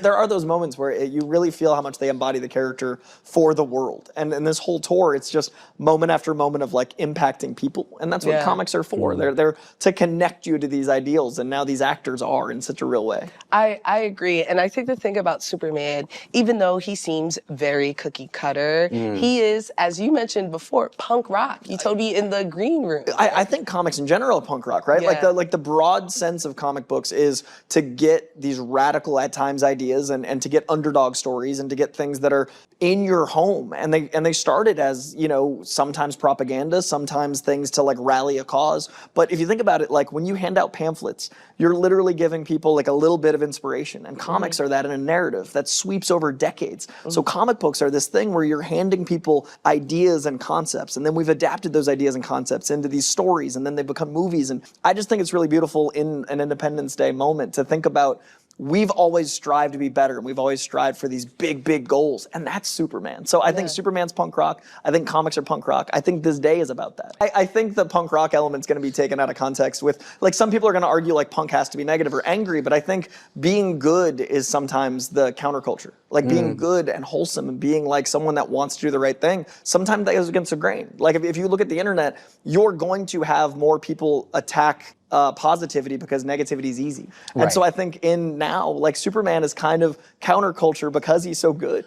There are those moments where you really feel how much they embody the character for the world. And in this whole tour, it's just moment after moment of like impacting people. And that's what comics are for. They're there to connect you to these ideals. And now these actors are in such a real way. I agree. And I think the thing about Superman, even though he seems very cookie cutter, he is, as you mentioned before, punk rock. You told me in the green room. I think comics in general are punk rock, right? Yeah. Like the broad sense of comic books is to get these radical at times ideas and to get underdog stories and to get things that are in your home. And they started as, you know, sometimes propaganda, sometimes things to like rally a cause. But if you think about it, like when you hand out pamphlets, you're literally giving people like a little bit of inspiration. And comics are that in a narrative that sweeps over decades. So comic books are this thing where you're handing people ideas and concepts. And then we've adapted those ideas and concepts into these stories, and then they become movies. And I just think it's really beautiful in an Independence Day moment to think about we've always strived to be better, and we've always strived for these big, big goals, and that's Superman. So I think Superman's punk rock. I think comics are punk rock. I think this day is about that. I think the punk rock element's going to be taken out of context with, like, some people are going to argue like punk has to be negative or angry, but I think being good is sometimes the counterculture. Like being good and wholesome and being like someone that wants to do the right thing, sometimes that goes against the grain. Like if you look at the internet, you're going to have more people attack positivity because negativity is easy. And so I think in now, like Superman is kind of counterculture because he's so good.